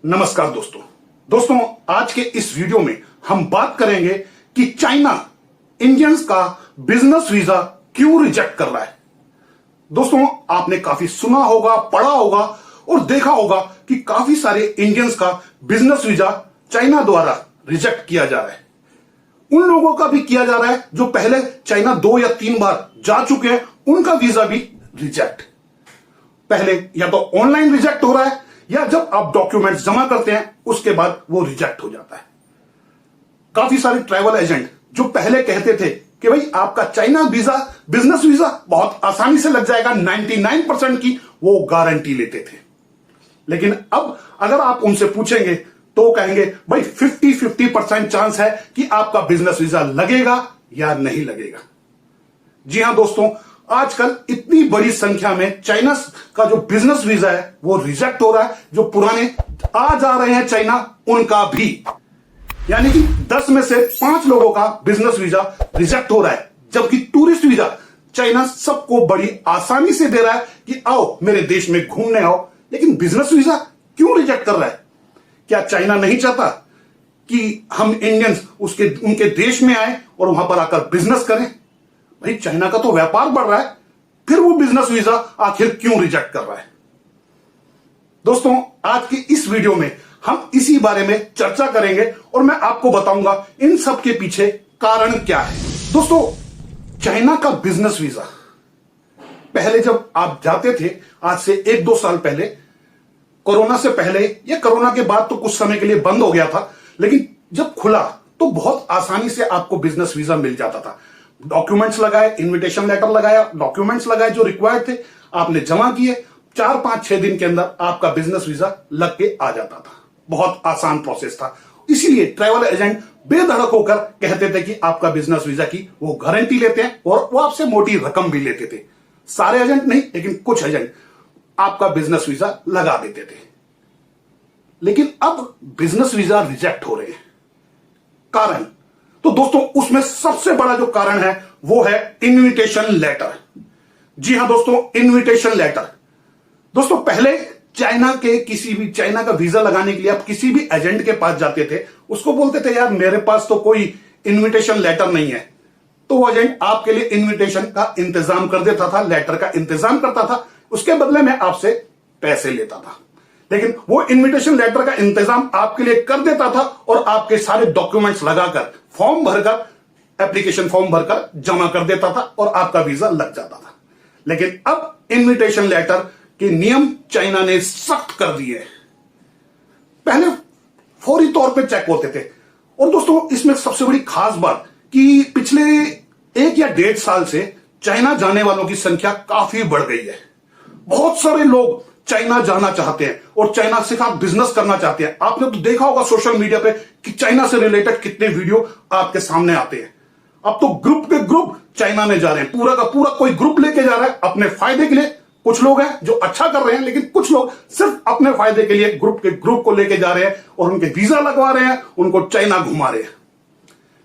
नमस्कार दोस्तों आज के इस वीडियो में हम बात करेंगे कि चाइना इंडियंस का बिजनेस वीजा क्यों रिजेक्ट कर रहा है। दोस्तों आपने काफी सुना होगा, पढ़ा होगा और देखा होगा कि काफी सारे इंडियंस का बिजनेस वीजा चाइना द्वारा रिजेक्ट किया जा रहा है। उन लोगों का भी किया जा रहा है जो पहले चाइना 2 या 3 बार जा चुके हैं, उनका वीजा भी रिजेक्ट। पहले या तो ऑनलाइन रिजेक्ट हो रहा है या जब आप डॉक्यूमेंट्स जमा करते हैं उसके बाद वो रिजेक्ट हो जाता है। काफी सारे ट्रैवल एजेंट जो पहले कहते थे कि भाई आपका चाइना वीजा, बिजनेस वीजा बहुत आसानी से लग जाएगा, 99% की वो गारंटी लेते थे। लेकिन अब अगर आप उनसे पूछेंगे तो कहेंगे भाई 50-50% चांस है कि आपका बिजनेस वीजा लगेगा या नहीं लगेगा। जी हां दोस्तों, आजकल इतनी बड़ी संख्या में चाइना का जो बिजनेस वीजा है वो रिजेक्ट हो रहा है। जो पुराने आ जा रहे हैं चाइना उनका भी, यानी कि 10 में से 5 लोगों का बिजनेस वीजा रिजेक्ट हो रहा है। जबकि टूरिस्ट वीजा चाइना सबको बड़ी आसानी से दे रहा है कि आओ मेरे देश में घूमने आओ। लेकिन बिजनेस वीजा क्यों रिजेक्ट कर रहा है? क्या चाइना नहीं चाहता कि हम इंडियंस उनके देश में आए और वहां पर आकर बिजनेस करें? भाई चाइना का तो व्यापार बढ़ रहा है, फिर वो बिजनेस वीजा आखिर क्यों रिजेक्ट कर रहा है? दोस्तों आज की इस वीडियो में हम इसी बारे में चर्चा करेंगे और मैं आपको बताऊंगा इन सब के पीछे कारण क्या है। दोस्तों चाइना का बिजनेस वीजा पहले जब आप जाते थे, आज से 1-2 साल पहले, कोरोना से पहले या कोरोना के बाद तो कुछ समय के लिए बंद हो गया था, लेकिन जब खुला तो बहुत आसानी से आपको बिजनेस वीजा मिल जाता था। डॉक्यूमेंट्स लगाए, इनविटेशन लेटर लगाया, डॉक्यूमेंट्स लगाए जो रिक्वायर्ड थे, आपने जमा किए, 4-5-6 दिन के अंदर आपका बिजनेस वीजा लग के आ जाता था। बहुत आसान प्रोसेस था। इसीलिए ट्रैवल एजेंट बेधड़क होकर कहते थे कि आपका बिजनेस वीजा की वो गारंटी लेते हैं और वो आपसे मोटी रकम भी लेते थे। सारे एजेंट नहीं, लेकिन कुछ एजेंट आपका बिजनेस वीजा लगा देते थे। लेकिन अब बिजनेस वीजा रिजेक्ट हो रहे हैं। कारण तो दोस्तों उसमें सबसे बड़ा जो कारण है वो है इनविटेशन लेटर। जी हां दोस्तों, इनविटेशन लेटर। दोस्तों पहले चाइना का वीजा लगाने के लिए आप किसी भी एजेंट के पास जाते थे, उसको बोलते थे यार मेरे पास तो कोई इनविटेशन लेटर नहीं है, तो वो एजेंट आपके लिए इनविटेशन का इंतजाम कर देता था, लेटर का इंतजाम करता था, उसके बदले में आपसे पैसे लेता था। लेकिन वो इनविटेशन लेटर का इंतजाम आपके लिए कर देता था और आपके सारे डॉक्यूमेंट्स लगाकर, फॉर्म भरकर, एप्लीकेशन फॉर्म भरकर जमा कर देता था और आपका वीजा लग जाता था। लेकिन अब इनविटेशन लेटर के नियम चाइना ने सख्त कर दिए। पहले फौरी तौर पे चेक होते थे। और दोस्तों इसमें सबसे बड़ी खास बात कि पिछले 1 या 1.5 साल से चाइना जाने वालों की संख्या काफी बढ़ गई है। बहुत सारे लोग चाइना जाना चाहते हैं और चाइना से साथ बिजनेस करना चाहते हैं। आपने तो देखा होगा सोशल मीडिया पे कि चाइना से रिलेटेड कितने वीडियो आपके सामने आते हैं। अब तो ग्रुप के ग्रुप चाइना में जा रहे हैं, पूरा का पूरा कोई ग्रुप लेके जा रहा है अपने फायदे के लिए। कुछ लोग हैं जो अच्छा कर रहे हैं, लेकिन कुछ लोग सिर्फ अपने फायदे के लिए ग्रुप के ग्रुप को लेके जा रहे हैं और उनके वीजा लगवा रहे हैं, उनको चाइना घुमा रहे हैं।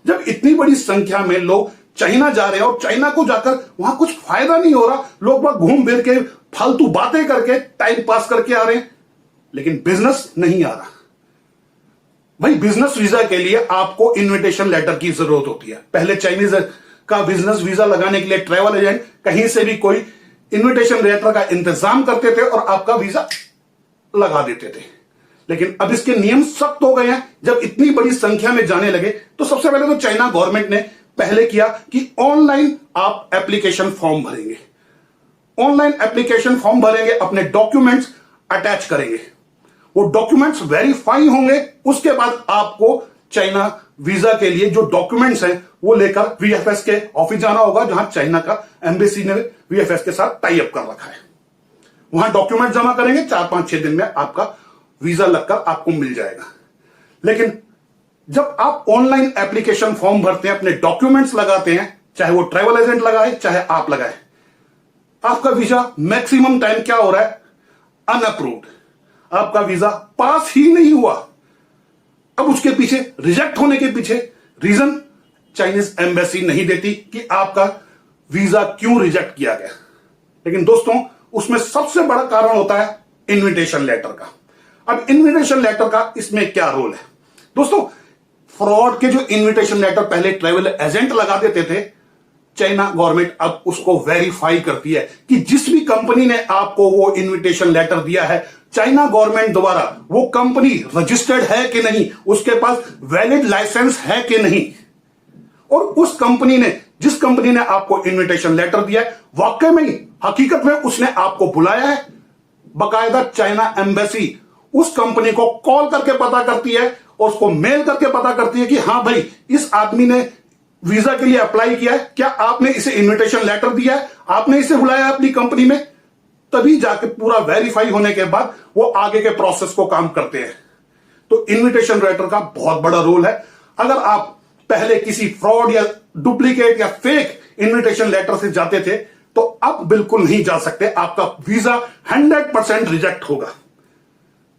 जब इतनी बड़ी संख्या में लोग चाइना जा रहे हैं और चाइना को जाकर वहां कुछ फायदा नहीं हो रहा, लोग वहां घूम फिर के फालतू बातें करके टाइम पास करके आ रहे हैं, लेकिन बिजनेस नहीं आ रहा। भाई बिजनेस वीजा के लिए आपको इनविटेशन लेटर की जरूरत होती है। पहले चाइनीज का बिजनेस वीजा लगाने के लिए ट्रैवल एजेंट कहीं से भी कोई इनविटेशन लेटर का इंतजाम करते थे और आपका वीजा लगा देते थे। लेकिन अब इसके नियम सख्त हो गए हैं। जब इतनी बड़ी संख्या में जाने लगे तो सबसे पहले तो चाइना गवर्नमेंट ने पहले किया कि ऑनलाइन आप एप्लीकेशन फॉर्म भरेंगे, ऑनलाइन एप्लीकेशन फॉर्म भरेंगे, अपने डॉक्यूमेंट्स अटैच करेंगे, वो डॉक्यूमेंट्स वेरीफाई होंगे, उसके बाद आपको चाइना वीजा के लिए जो डॉक्यूमेंट्स हैं वो लेकर वीएफएस के ऑफिस जाना होगा, जहां चाइना का एम्बेसी ने वीएफएस के साथ टाई अप कर रखा है। वहां डॉक्यूमेंट जमा करेंगे, 4-5-6 दिन में आपका वीजा लगकर आपको मिल जाएगा। लेकिन जब आप ऑनलाइन एप्लीकेशन फॉर्म भरते हैं, अपने डॉक्यूमेंट्स लगाते हैं, चाहे वो ट्रैवल एजेंट लगाए चाहे आप लगाए, आपका वीजा मैक्सिमम टाइम क्या हो रहा है? अनअप्रूव्ड। आपका वीजा पास ही नहीं हुआ। अब उसके पीछे, रिजेक्ट होने के पीछे रीजन चाइनीज एम्बेसी नहीं देती कि आपका वीजा क्यों रिजेक्ट किया गया। लेकिन दोस्तों उसमें सबसे बड़ा कारण होता है इनविटेशन लेटर का। अब इन्विटेशन लेटर का इसमें क्या रोल है दोस्तों? फ्रॉड के जो इन्विटेशन लेटर पहले ट्रैवल एजेंट लगा देते थे, चाइना गवर्नमेंट अब उसको वेरीफाई करती है कि जिस भी कंपनी ने आपको वो इन्विटेशन लेटर दिया है चाइना गवर्नमेंट द्वारा, वो कंपनी रजिस्टर्ड है कि नहीं, उसके पास वैलिड लाइसेंस है कि नहीं, और उस कंपनी ने, जिस कंपनी ने आपको इन्विटेशन लेटर दिया है, वाकई में हकीकत में उसने आपको बुलाया है। बकायदा चाइना एम्बेसी उस कंपनी को कॉल करके पता करती है और उसको मेल करके पता करती है कि हां भाई, इस आदमी ने वीजा के लिए अप्लाई किया है, क्या आपने इसे इन्विटेशन लेटर दिया है, आपने इसे बुलाया है अपनी कंपनी में? तभी जाके पूरा वेरीफाई होने के बाद वो आगे के प्रोसेस को काम करते हैं। तो इन्विटेशन लेटर का बहुत बड़ा रोल है। अगर आप पहले किसी फ्रॉड या डुप्लीकेट या फेक इन्विटेशन लेटर से जाते थे तो अब बिल्कुल नहीं जा सकते, आपका वीजा 100% रिजेक्ट होगा।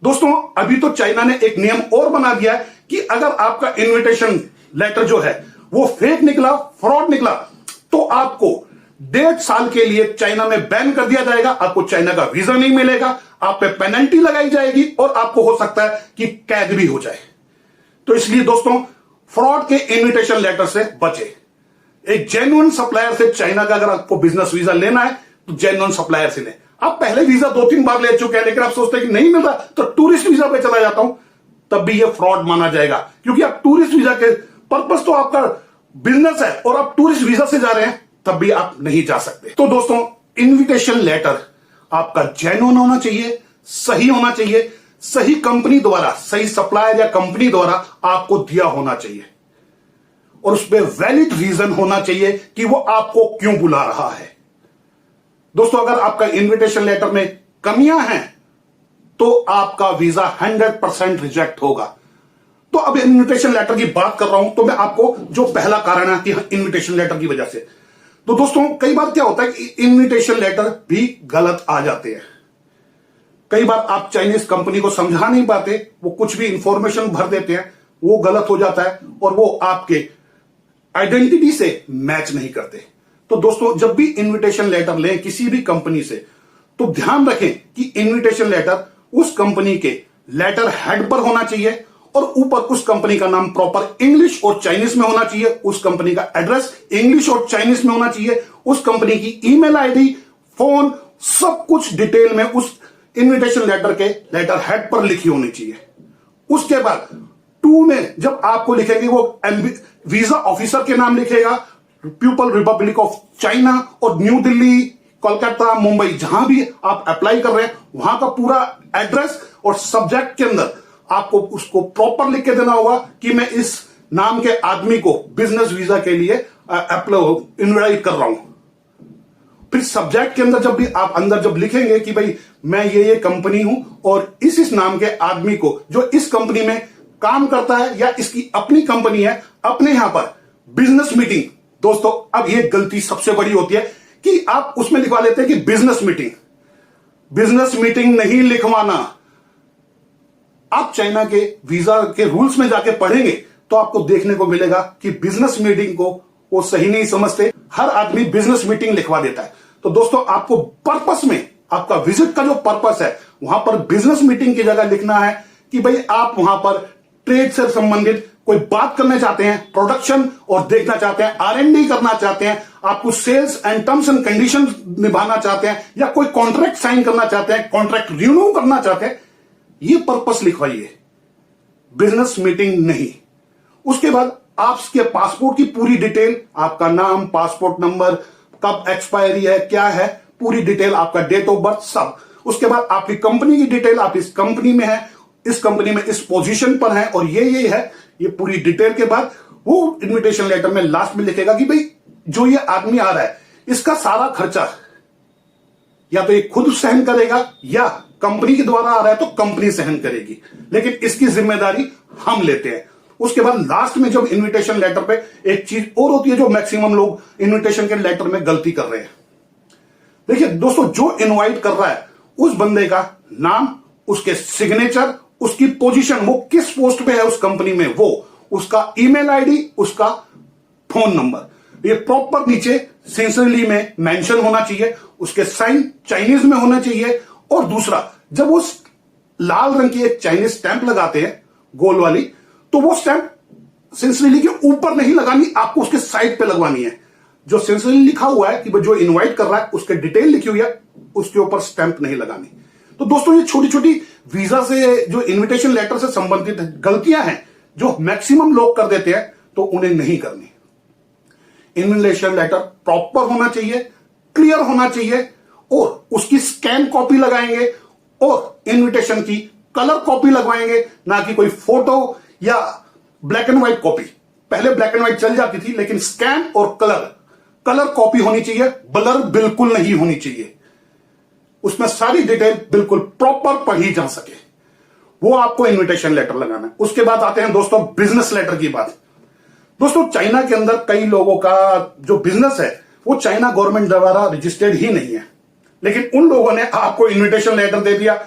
दोस्तों, अभी तो चाइना ने एक नियम और बना दिया है कि अगर आपका इन्विटेशन लेटर जो है वो फेक निकला, फ्रॉड निकला, तो आपको 1.5 साल के लिए चाइना में बैन कर दिया जाएगा, आपको चाइना का वीजा नहीं मिलेगा, आप पे पेनल्टी लगाई जाएगी और आपको हो सकता है कि कैद भी हो जाए। तो इसलिए दोस्तों, फ्रॉड के इन्विटेशन लेटर से बचे। एक जेन्युइन सप्लायर से चाइना का अगर आपको बिजनेस वीजा लेना है तो जेन्युइन सप्लायर से लें। आप पहले वीजा 2-3 बार ले चुके हैं, लेकिन आप सोचते हैं कि नहीं मिल रहा तो टूरिस्ट वीजा पे चला जाता हूं, तब भी ये फ्रॉड माना जाएगा, क्योंकि आप टूरिस्ट वीजा के पर्पस तो आपका बिजनेस है और आप टूरिस्ट वीजा से जा रहे हैं, तब भी आप नहीं जा सकते। तो दोस्तों, इन्विटेशन लेटर आपका जेन्युइन होना चाहिए, सही होना चाहिए, सही कंपनी द्वारा, सही सप्लायर या कंपनी द्वारा आपको दिया होना चाहिए, और उसमें वैलिड रीजन होना चाहिए कि वो आपको क्यों बुला रहा है। दोस्तों, अगर आपका इन्विटेशन लेटर में कमियां हैं तो आपका वीजा 100% रिजेक्ट होगा। तो अब इन्विटेशन लेटर की बात कर रहा हूं तो मैं आपको जो पहला कारण है कि इन्विटेशन लेटर की वजह से, तो दोस्तों कई बार क्या होता है कि इन्विटेशन लेटर भी गलत आ जाते हैं। कई बार आप चाइनीज कंपनी को समझा नहीं पाते, वो कुछ भी इंफॉर्मेशन भर देते हैं, वो गलत हो जाता है और वो आपके आइडेंटिटी से मैच नहीं करते। तो दोस्तों, जब भी इन्विटेशन लेटर लें किसी भी कंपनी से, तो ध्यान रखें कि इन्विटेशन लेटर उस कंपनी के लेटर हेड पर होना चाहिए और ऊपर उस कंपनी का नाम प्रॉपर इंग्लिश और चाइनीज में होना चाहिए, उस कंपनी का एड्रेस इंग्लिश और चाइनीज में होना चाहिए, उस कंपनी की ईमेल आईडी, फोन, सब कुछ डिटेल में उस इन्विटेशन लेटर के लेटर हेड पर लिखी होनी चाहिए। उसके बाद 2 में जब आपको लिखेंगे वो वीजा ऑफिसर के नाम लिखेगा, पीपल रिपब्लिक ऑफ चाइना, और न्यू दिल्ली, कोलकाता, मुंबई, जहां भी आप अप्लाई कर रहे हैं वहां का पूरा एड्रेस और सब्जेक्ट के अंदर आपको उसको प्रॉपर लिख के देना होगा कि मैं इस नाम के आदमी को बिजनेस वीजा के लिए इनवाइट कर रहा हूं। फिर सब्जेक्ट के अंदर जब भी आप अंदर जब लिखेंगे कि भाई मैं ये कंपनी हूं और इस नाम के आदमी को जो इस कंपनी में काम करता है या इसकी अपनी कंपनी है, अपने यहां पर बिजनेस मीटिंग। दोस्तों, अब ये गलती सबसे बड़ी होती है कि आप उसमें लिखवा लेते हैं कि बिजनेस मीटिंग। बिजनेस मीटिंग नहीं लिखवाना। आप चाइना के वीजा के रूल्स में जाके पढ़ेंगे तो आपको देखने को मिलेगा कि बिजनेस मीटिंग को वो सही नहीं समझते, हर आदमी बिजनेस मीटिंग लिखवा देता है। तो दोस्तों, आपको पर्पस में, आपका विजिट का जो पर्पस है वहां पर बिजनेस मीटिंग की जगह लिखना है कि भाई आप वहां पर ट्रेड से संबंधित कोई बात करना चाहते हैं, प्रोडक्शन और देखना चाहते हैं, R&D करना चाहते हैं, आपको sales and terms and condition निभाना चाहते हैं, या कोई कॉन्ट्रैक्ट साइन करना चाहते हैं, कॉन्ट्रैक्ट रिन्यू करना चाहते हैं, ये पर्पस लिखवाइए, बिजनेस मीटिंग नहीं। उसके बाद आपके पासपोर्ट की पूरी डिटेल, आपका नाम, पासपोर्ट नंबर, कब एक्सपायरी है, क्या है, पूरी डिटेल, आपका डेट ऑफ बर्थ, सब। उसके बाद आपकी कंपनी की डिटेल, आप इस कंपनी में है, इस कंपनी में इस पोजीशन पर है और ये है, ये पूरी डिटेल के बाद वो इन्विटेशन लेटर में लास्ट में लिखेगा कि भाई जो ये आदमी आ रहा है इसका सारा खर्चा या तो ये खुद सहन करेगा या कंपनी के द्वारा आ रहा है तो कंपनी सहन करेगी, लेकिन इसकी जिम्मेदारी हम लेते हैं। उसके बाद लास्ट में जब इन्विटेशन लेटर पे एक चीज और होती है जो मैक्सिमम लोग इन्विटेशन के लेटर में गलती कर रहे हैं। देखिए दोस्तों, जो इनवाइट कर रहा है उस बंदे का नाम, उसके सिग्नेचर, उसकी पोजीशन, वो किस पोस्ट पे है उस कंपनी में, वो उसका ईमेल आईडी, उसका फोन नंबर, ये प्रॉपर नीचे सिंसियरली में मेंशन होना चाहिए, उसके साइन चाइनीज में होना चाहिए। और दूसरा, जब उस लाल रंग की एक चाइनीज स्टैंप लगाते हैं गोल वाली, तो वो स्टैंप सिंसियरली के ऊपर नहीं लगानी, आपको उसके साइड पे लगवानी है। जो सिंसियरली लिखा हुआ है कि जो इनवाइट कर रहा है उसके डिटेल लिखी हुई है, उसके ऊपर स्टैंप नहीं लगानी। तो दोस्तों ये छोटी छोटी वीजा से, जो इनविटेशन लेटर से संबंधित गलतियां हैं जो मैक्सिमम लोग कर देते हैं, तो उन्हें नहीं करनी। इनविटेशन लेटर प्रॉपर होना चाहिए, क्लियर होना चाहिए, और उसकी स्कैन कॉपी लगाएंगे और इनविटेशन की कलर कॉपी लगवाएंगे, ना कि कोई फोटो या ब्लैक एंड व्हाइट कॉपी। पहले ब्लैक एंड व्हाइट चल जाती थी, लेकिन स्कैन और कलर कॉपी होनी चाहिए, ब्लर बिल्कुल नहीं होनी चाहिए। उसमें सारी डिटेल बिल्कुल प्रॉपर पढ़ी जा सके, वो आपको इनविटेशन लेटर लगाना है। उसके बाद आते हैं दोस्तों बिजनेस लेटर की बात। दोस्तों चाइना के अंदर कई लोगों का जो बिजनेस है वो चाइना गवर्नमेंट द्वारा रजिस्टर्ड ही नहीं है, लेकिन उन लोगों ने आपको इनविटेशन लेटर दे दिया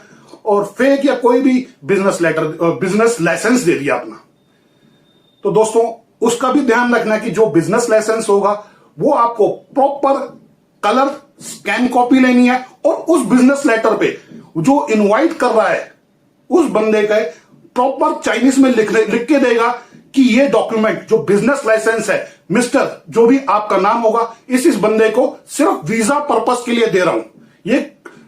और फेक या कोई भी बिजनेस लाइसेंस दे दिया अपना। तो दोस्तों उसका भी ध्यान रखना कि जो बिजनेस लाइसेंस होगा वो आपको प्रॉपर कलर स्कैन कॉपी लेनी है, और उस बिजनेस लेटर पे जो इनवाइट कर रहा है उस बंदे का प्रॉपर चाइनीज में लिख के देगा कि ये डॉक्यूमेंट जो बिजनेस लाइसेंस है, मिस्टर जो भी आपका नाम होगा, इस बंदे को सिर्फ वीजा पर्पस के लिए दे रहा हूं, ये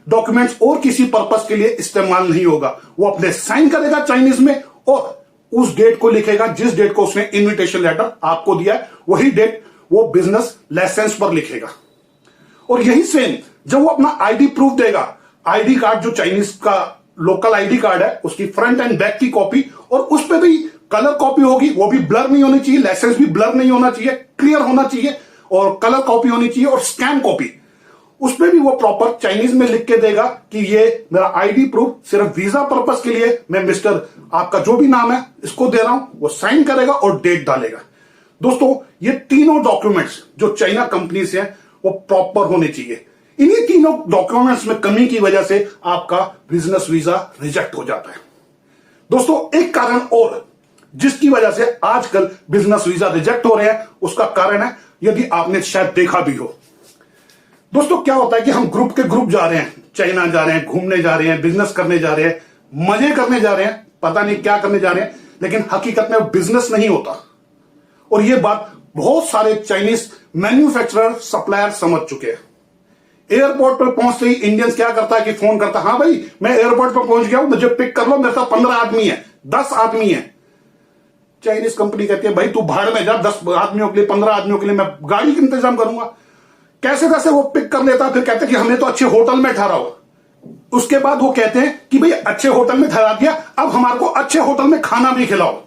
डॉक्यूमेंट्स और किसी पर्पस के लिए इस्तेमाल नहीं होगा। वो अपने साइन करेगा चाइनीज में और उस डेट को लिखेगा जिस डेट को उसने इनविटेशन लेटर आपको दिया है, वही डेट वो बिजनेस लाइसेंस पर लिखेगा। और यही सेम जब वो अपना आईडी प्रूफ देगा, आईडी कार्ड जो चाइनीज का लोकल आईडी कार्ड है उसकी फ्रंट एंड बैक की कॉपी, और उस पर भी कलर कॉपी होगी, वो भी ब्लर नहीं होनी चाहिए, लाइसेंस भी ब्लर नहीं होना चाहिए, क्लियर होना चाहिए, और कलर कॉपी होनी चाहिए और स्कैन कॉपी। उस पर भी वो प्रॉपर चाइनीज में लिख के देगा कि ये मेरा आईडी प्रूफ सिर्फ वीजा पर्पस के लिए मैं मिस्टर आपका जो भी नाम है इसको दे रहा हूं, वो साइन करेगा और डेट डालेगा। दोस्तों ये तीनों डॉक्यूमेंट्स जो चाइना कंपनी से हैं वो प्रॉपर होने चाहिए। इन्हीं तीनों डॉक्यूमेंट्स में कमी की वजह से आपका बिजनेस वीजा रिजेक्ट हो जाता है। दोस्तों एक कारण और जिसकी वजह से आजकल बिजनेस वीजा रिजेक्ट हो रहे हैं, उसका कारण है, यदि आपने शायद देखा भी हो, दोस्तों क्या होता है कि हम ग्रुप के ग्रुप जा रहे हैं, चाइना जा रहे हैं, घूमने जा रहे हैं, बिजनेस करने जा रहे हैं, मजे करने जा रहे हैं, पता नहीं क्या करने जा रहे हैं, लेकिन हकीकत में बिजनेस नहीं होता। और यह बात बहुत सारे चाइनीज मैन्युफैक्चरर सप्लायर समझ चुके हैं। एयरपोर्ट पर पहुंचते ही इंडियंस क्या करता है कि फोन करता है, हाँ भाई मैं एयरपोर्ट पर पहुंच गया हूं, मुझे पिक कर लो, मेरे साथ 15 आदमी है, 10 आदमी है। चाइनीज कंपनी कहती है भाई तू भाड़ में जा, 10 आदमियों के लिए, 15 आदमियों के लिए मैं गाड़ी का इंतजाम करूंगा। कैसे कैसे वो पिक कर लेता, फिर कहते हैं कि हमें तो अच्छे होटल में ठहराओ। उसके बाद वो कहते हैं कि भाई अच्छे होटल में ठहरा दिया, अब हमारे को अच्छे होटल में खाना भी खिलाओ।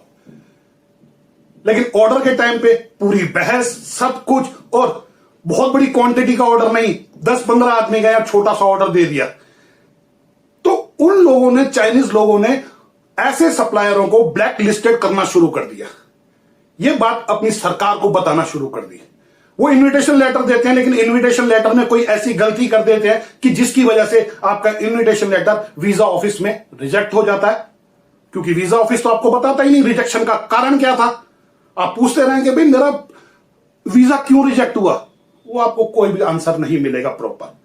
लेकिन ऑर्डर के टाइम पे पूरी बहस, सब कुछ, और बहुत बड़ी क्वांटिटी का ऑर्डर नहीं, 10-15 आदमी का या छोटा सा ऑर्डर दे दिया। तो उन लोगों ने, चाइनीज लोगों ने ऐसे सप्लायरों को ब्लैक लिस्टेड करना शुरू कर दिया। यह बात अपनी सरकार को बताना शुरू कर दी। वो इनविटेशन लेटर देते हैं, लेकिन इनविटेशन लेटर में कोई ऐसी गलती कर देते हैं कि जिसकी वजह से आपका इनविटेशन लेटर वीजा ऑफिस में रिजेक्ट हो जाता है। क्योंकि वीजा ऑफिस तो आपको बताता ही नहीं रिजेक्शन का कारण क्या था। आप पूछते रहेंगे भाई मेरा वीजा क्यों रिजेक्ट हुआ, वो आपको कोई भी आंसर नहीं मिलेगा प्रॉपर।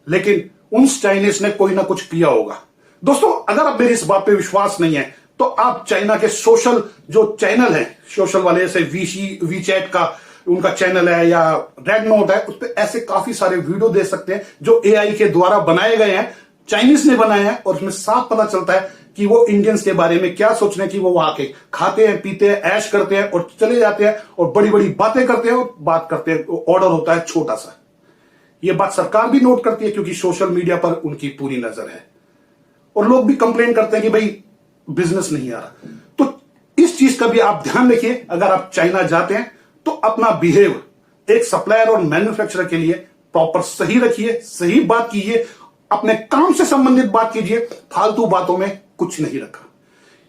लेकिन उन चाइनीज ने कोई ना कुछ किया होगा। दोस्तों अगर आप मेरी इस बात पे विश्वास नहीं है तो आप चाइना के सोशल जो चैनल है, सोशल वाले जैसे वीचैट का उनका चैनल है या रेड नोट है, उस पर ऐसे काफी सारे वीडियो देख सकते हैं जो एआई के द्वारा बनाए गए हैं, चाइनीज ने बनाए हैं, और उसमें साफ पता चलता है कि वो इंडियंस के बारे में क्या सोच रहे हैं कि वो वहां के खाते हैं, पीते हैं, ऐश करते हैं और चले जाते हैं और बड़ी बड़ी बातें करते हैं और बात करते हैं, ऑर्डर होता है छोटा सा। ये बात सरकार भी नोट करती है क्योंकि सोशल मीडिया पर उनकी पूरी नजर है, और लोग भी कंप्लेन करते हैं कि भाई बिजनेस नहीं आ रहा। तो इस चीज का भी आप ध्यान रखिए। अगर आप चाइना जाते हैं तो अपना बिहेव एक सप्लायर और मैन्युफैक्चरर के लिए प्रॉपर सही रखिए, सही बात कीजिए, अपने काम से संबंधित बात कीजिए, फालतू बातों में कुछ नहीं रखा।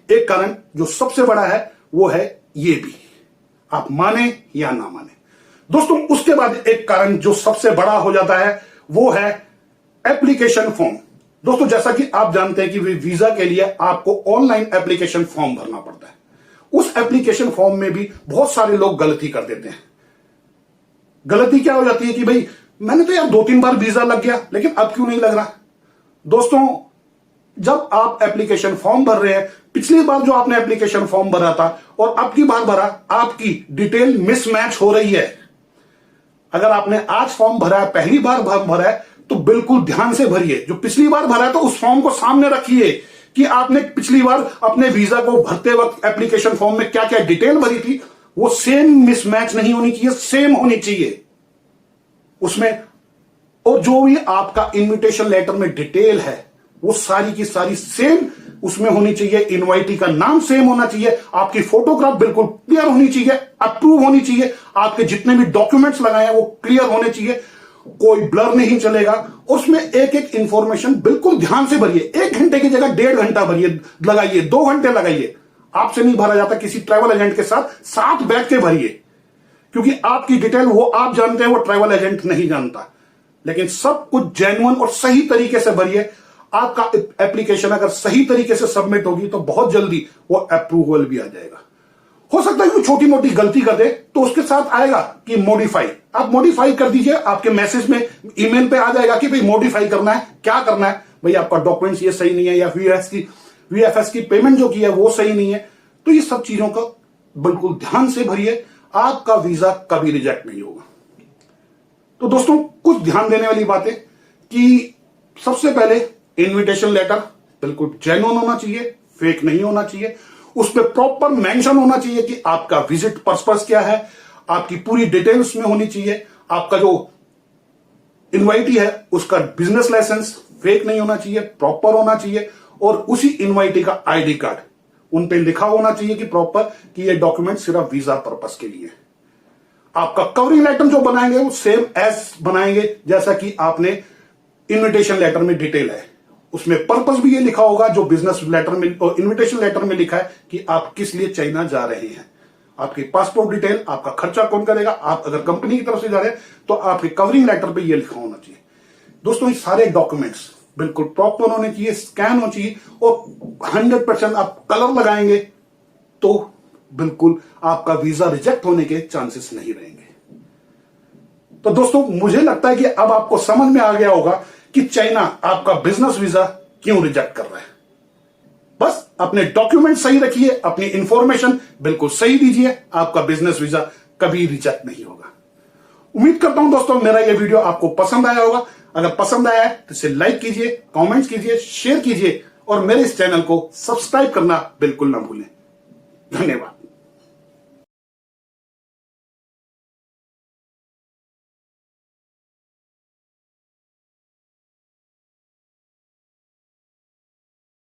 एक कारण जो सबसे बड़ा है वो है ये भी, आप माने या ना माने। दोस्तों उसके बाद एक कारण जो सबसे बड़ा हो जाता है वो है एप्लीकेशन फॉर्म। दोस्तों जैसा कि आप जानते हैं कि वीजा के लिए आपको ऑनलाइन एप्लीकेशन फॉर्म भरना पड़ता है। उस एप्लीकेशन फॉर्म में भी बहुत सारे लोग गलती कर देते हैं। गलती क्या हो जाती है कि भाई मैंने तो यार 2-3 बार वीजा लग गया, लेकिन अब क्यों नहीं लग रहा। दोस्तों जब आप एप्लीकेशन फॉर्म भर रहे हैं, पिछली बार जो आपने एप्लीकेशन फॉर्म भरा था और अब की बार भरा, आपकी डिटेल मिसमैच हो रही है। अगर आपने आज फॉर्म भरा है, पहली बार भरा है, तो बिल्कुल ध्यान से भरिए। जो पिछली बार भरा है तो उस फॉर्म को सामने रखिए कि आपने पिछली बार अपने वीजा को भरते वक्त एप्लीकेशन फॉर्म में क्या क्या डिटेल भरी थी, वो सेम मिसमैच नहीं होनी चाहिए, सेम होनी चाहिए उसमें। और जो भी आपका इनविटेशन लेटर में डिटेल है वो सारी की सारी सेम उसमें होनी चाहिए। इनवाइटी का नाम सेम होना चाहिए, आपकी फोटोग्राफ बिल्कुल क्लियर होनी चाहिए, अप्रूव होनी चाहिए, आपके जितने भी डॉक्यूमेंट्स लगाए हैं वो क्लियर होने चाहिए, कोई ब्लर नहीं चलेगा। उसमें एक एक इंफॉर्मेशन बिल्कुल ध्यान से भरिए। 1 घंटे की जगह 1.5 घंटा भरिए, लगाइए, 2 घंटे लगाइए। आपसे नहीं भरा जाता, किसी ट्रैवल एजेंट के साथ बैठ के भरिए, क्योंकि आपकी डिटेल वो आप जानते हैं, वो ट्रैवल एजेंट नहीं जानता। लेकिन सब कुछ जेन्युइन और सही तरीके से भरिए। आपका एप्लीकेशन अगर सही तरीके से सबमिट होगी तो बहुत जल्दी वो अप्रूवल भी आ जाएगा। हो सकता है कि छोटी मोटी गलती कर दे तो उसके साथ आएगा कि मॉडिफाई, आप मॉडिफाई कर दीजिए। आपके मैसेज में, ईमेल पे आ जाएगा कि भाई मॉडिफाई करना है, क्या करना है, भाई आपका डॉक्यूमेंट्स ये सही नहीं है, या वीएफएस की पेमेंट जो की है वो सही नहीं है। तो ये सब चीजों का बिल्कुल ध्यान से भरिए, आपका वीजा कभी रिजेक्ट नहीं होगा। तो दोस्तों, कुछ ध्यान देने वाली बातें कि सबसे पहले इनविटेशन लेटर बिल्कुल जेन्युइन होना चाहिए, फेक नहीं होना चाहिए। उस पर प्रॉपर मेंशन होना चाहिए कि आपका विजिट पर्पस क्या है, आपकी पूरी डिटेल्स में होनी चाहिए। आपका जो इनवाइटी है उसका बिजनेस लाइसेंस फेक नहीं होना चाहिए, प्रॉपर होना चाहिए। और उसी इनवाइटी का आईडी कार्ड उन पे लिखा होना चाहिए कि प्रॉपर कि ये डॉक्यूमेंट सिर्फ वीजा पर्पस के लिए। आपका कवरिंग लेटर जो बनाएंगे वो सेम एज बनाएंगे जैसा कि आपने इनविटेशन लेटर में डिटेल है। उसमें पर्पस भी ये लिखा होगा जो बिजनेस लेटर में और इनविटेशन लेटर में लिखा है कि आप किस लिए चाइना जा रहे हैं। आपकी पासपोर्ट डिटेल, आपका खर्चा कौन करेगा, आप अगर कंपनी की तरफ से जा रहे हैं तो आपके कवरिंग लेटर पे ये लिखा होना चाहिए। दोस्तों, ये सारे डॉक्यूमेंट्स बिल्कुल प्रॉपर होने चाहिए, स्कैन होना चाहिए, और 100% आप कलर लगाएंगे तो बिल्कुल आपका वीजा रिजेक्ट होने के चांसेस नहीं रहेंगे। तो दोस्तों, मुझे लगता है कि अब आपको समझ में आ गया होगा कि चाइना आपका बिजनेस वीजा क्यों रिजेक्ट कर रहा है। बस अपने डॉक्यूमेंट सही रखिए, अपनी इंफॉर्मेशन बिल्कुल सही दीजिए, आपका बिजनेस वीजा कभी रिजेक्ट नहीं होगा। उम्मीद करता हूं दोस्तों मेरा यह वीडियो आपको पसंद आया होगा। अगर पसंद आया है तो इसे लाइक कीजिए, कमेंट्स कीजिए, शेयर कीजिए और मेरे इस चैनल को सब्सक्राइब करना बिल्कुल ना भूलें। धन्यवाद।